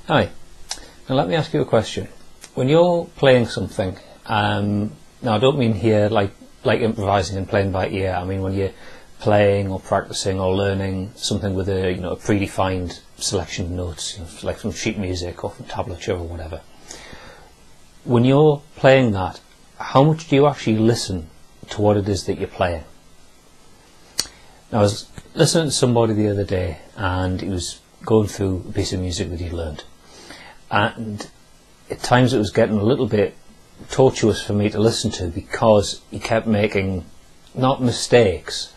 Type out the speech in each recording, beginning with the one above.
Hi, now let me ask you a question. When you're playing something, now I don't mean here like improvising and playing by ear. I mean when you're playing or practicing or learning something with a a predefined selection of notes, like from sheet music or from tablature or whatever. When you're playing that, how much do you actually listen to what it is that you're playing? Now, I was listening to somebody the other day, and he was going through a piece of music that he learned, and at times it was getting a little bit tortuous for me to listen to, because he kept making not mistakes.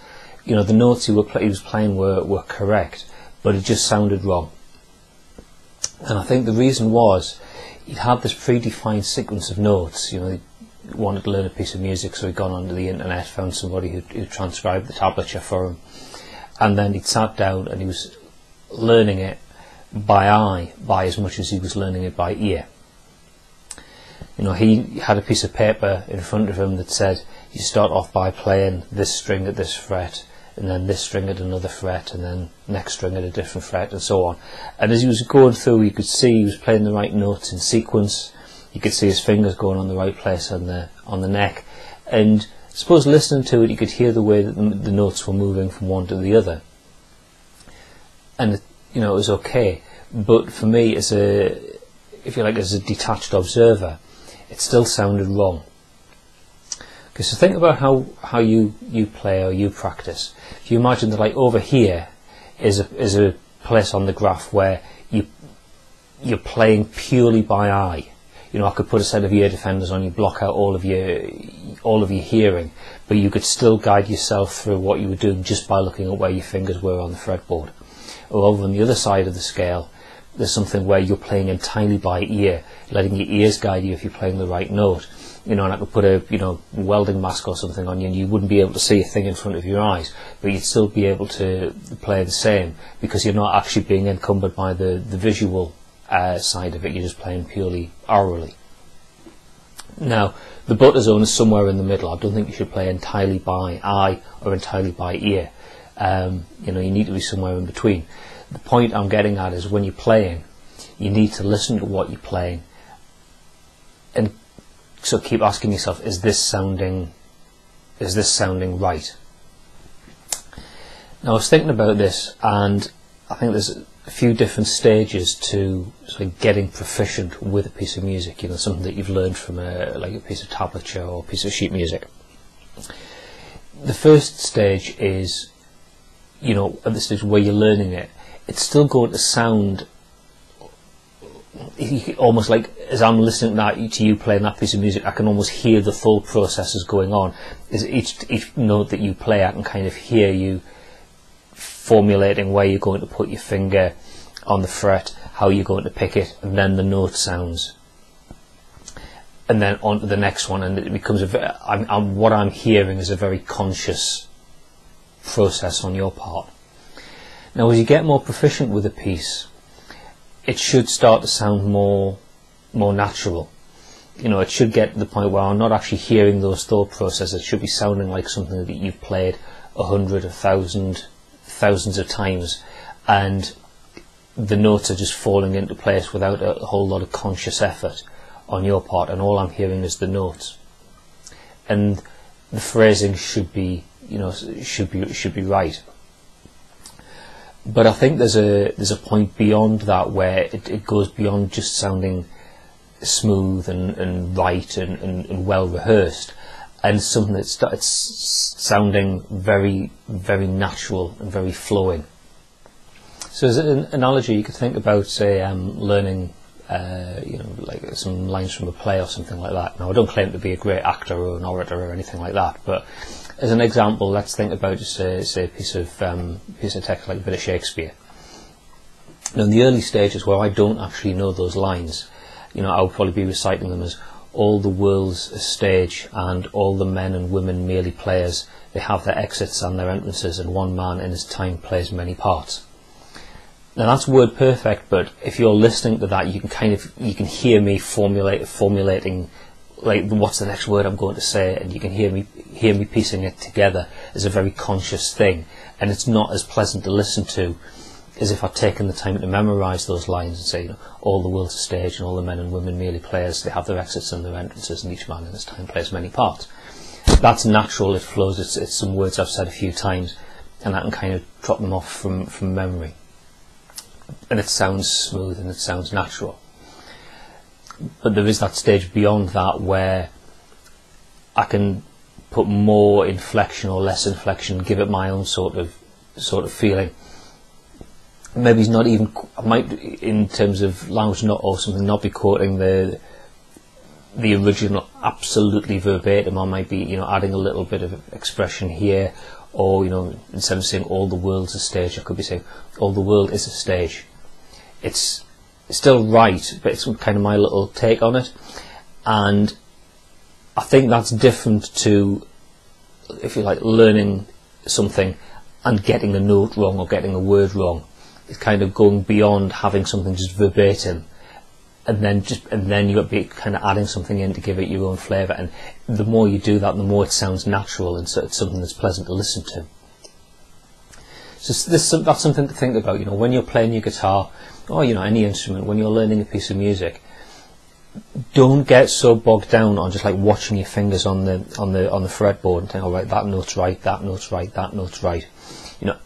The notes he was playing were correct, but it just sounded wrong. And I think the reason was he'd had this predefined sequence of notes. He wanted to learn a piece of music, so he'd gone onto the internet, found somebody who transcribed the tablature for him, and then he'd sat down and he was learning it by eye by as much as he was learning it by ear. He had a piece of paper in front of him that said you start off by playing this string at this fret, and then this string at another fret, and then next string at a different fret, and so on. And as he was going through, you could see he was playing the right notes in sequence. You could see his fingers going on the right place on the neck, and I suppose listening to it, you could hear the way that the notes were moving from one to the other. And it was okay. But for me, as a detached observer, it still sounded wrong. Because so think about how you play or you practice. If you imagine that, like, over here is a place on the graph where you're playing purely by eye. I could put a set of ear defenders on you, block out all of your hearing, but you could still guide yourself through what you were doing just by looking at where your fingers were on the fretboard. Or over on the other side of the scale, there's something where you're playing entirely by ear, letting your ears guide you if you're playing the right note. And I could put a welding mask or something on you, and you wouldn't be able to see a thing in front of your eyes, but you'd still be able to play the same, because you're not actually being encumbered by the visual side of it. You're just playing purely orally. Now, the butter zone is somewhere in the middle. I don't think you should play entirely by eye or entirely by ear. You need to be somewhere in between. The point I'm getting at is when you're playing, you need to listen to what you're playing, and so keep asking yourself, is this sounding right? Now, I was thinking about this, and I think there's a few different stages to sort of getting proficient with a piece of music. Something that you've learned from a piece of tablature or a piece of sheet music. The first stage is, at the stage where you're learning it, it's still going to sound almost like, as I'm listening to you playing that piece of music, I can almost hear the thought processes going on. Is each note that you play, I can kind of hear you formulating where you're going to put your finger on the fret, how you're going to pick it, and then the note sounds, and then on to the next one, and it becomes what I'm hearing is a very conscious process on your part. Now, as you get more proficient with a piece, it should start to sound more natural. It should get to the point where I'm not actually hearing those thought processes. It should be sounding like something that you've played 100, 1,000, thousands of times, and the notes are just falling into place without a whole lot of conscious effort on your part, and all I'm hearing is the notes. And the phrasing should be right. But I think there's a point beyond that where it goes beyond just sounding smooth and right and well rehearsed, and something that starts sounding very, very natural and very flowing. So as an analogy, you could think about, say, learning like some lines from a play or something like that. Now, I don't claim to be a great actor or an orator or anything like that, but as an example, let's think about just say a piece of text like a bit of Shakespeare. Now, in the early stages where I don't actually know those lines, I would probably be reciting them as, all the world's a stage, and all the men and women merely players. They have their exits and their entrances, and one man in his time plays many parts. Now, that's word perfect, but if you're listening to that, you can hear me formulating like, what's the next word I'm going to say, and you can hear me piecing it together as a very conscious thing, and it's not as pleasant to listen to as if I'd taken the time to memorise those lines and say, you know, all the world's a stage and all the men and women merely players, they have their exits and their entrances, and each man in his time plays many parts. That's natural, it flows, it's some words I've said a few times, and I can kind of drop them off from memory. And it sounds smooth and it sounds natural. But there is that stage beyond that where I can put more inflection or less inflection, give it my own sort of feeling. Maybe it's not even, I might, in terms of language or something, not be quoting the original absolutely verbatim. I might be, you know, adding a little bit of expression here, or, you know, instead of saying all the world's a stage, I could be saying all the world is a stage. It's still right, but it's kind of my little take on it. And I think that's different to, if you like, learning something and getting a note wrong or getting a word wrong. It's kind of going beyond having something just verbatim, and then you got to be kind of adding something in to give it your own flavour. And the more you do that, the more it sounds natural, and so it's something that's pleasant to listen to. So that's something to think about. You know, when you're playing your guitar, or, you know, any instrument, when you're learning a piece of music, don't get so bogged down on just like watching your fingers on the fretboard and think, all right, that note's right, that note's right, that note's right. You know,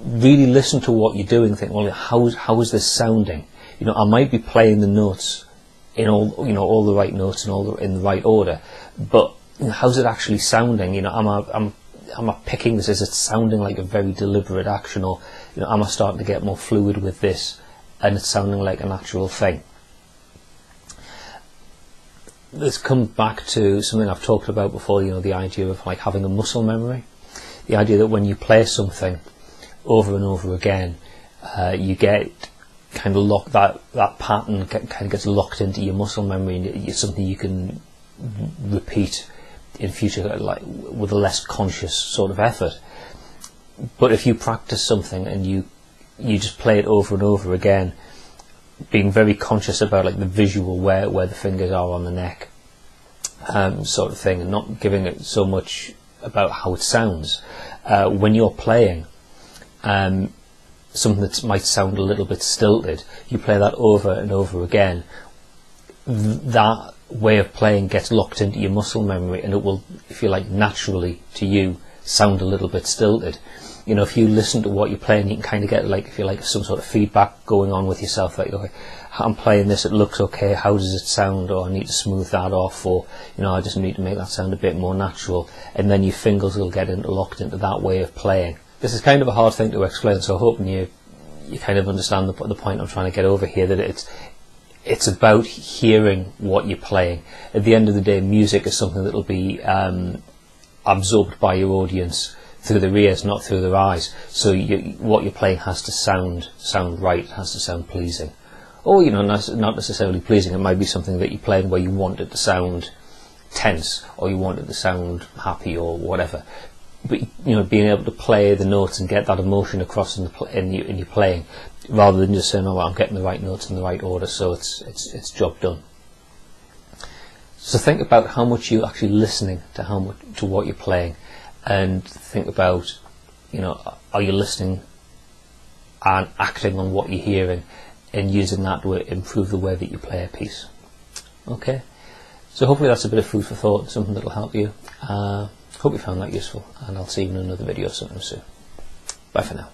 really listen to what you're doing and think, well, how is this sounding? You know, I might be playing the notes in all the right notes and in the right order, but, you know, how's it actually sounding? You know, am I picking this? Is it sounding like a very deliberate action, or, you know, am I starting to get more fluid with this and it's sounding like a natural thing? This comes back to something I've talked about before, you know, the idea of like having a muscle memory. The idea that when you play something over and over again, you get kind of that pattern kind of gets locked into your muscle memory, and it's something you can repeat in future, like with a less conscious sort of effort. But if you practice something and you just play it over and over again, being very conscious about like the visual where the fingers are on the neck, sort of thing, and not giving it so much about how it sounds, when you're playing something that might sound a little bit stilted, you play that over and over again, that way of playing gets locked into your muscle memory, and it will, if you like, naturally to you sound a little bit stilted. You know, if you listen to what you're playing, you can kind of get, like, if you like, some sort of feedback going on with yourself, like, okay, I'm playing this, it looks okay, how does it sound, or I need to smooth that off, or, you know, I just need to make that sound a bit more natural, and then your fingers will get locked into that way of playing. This is kind of a hard thing to explain, so I hope you kind of understand the point I'm trying to get over here, that it's about hearing what you're playing. At the end of the day, music is something that will be absorbed by your audience through their ears, not through their eyes. So what you're playing has to sound right, has to sound pleasing. Or, you know, not necessarily pleasing. It might be something that you're playing where you want it to sound tense, or you want it to sound happy, or whatever. But, you know, being able to play the notes and get that emotion across in your playing, rather than just saying, oh, well, I'm getting the right notes in the right order, so it's job done. So think about how much you're actually listening to what you're playing, and think about, you know, are you listening and acting on what you're hearing, and using that to improve the way that you play a piece. Okay, so hopefully that's a bit of food for thought, something that'll help you. Hope you found that useful, and I'll see you in another video sometime soon. Bye for now.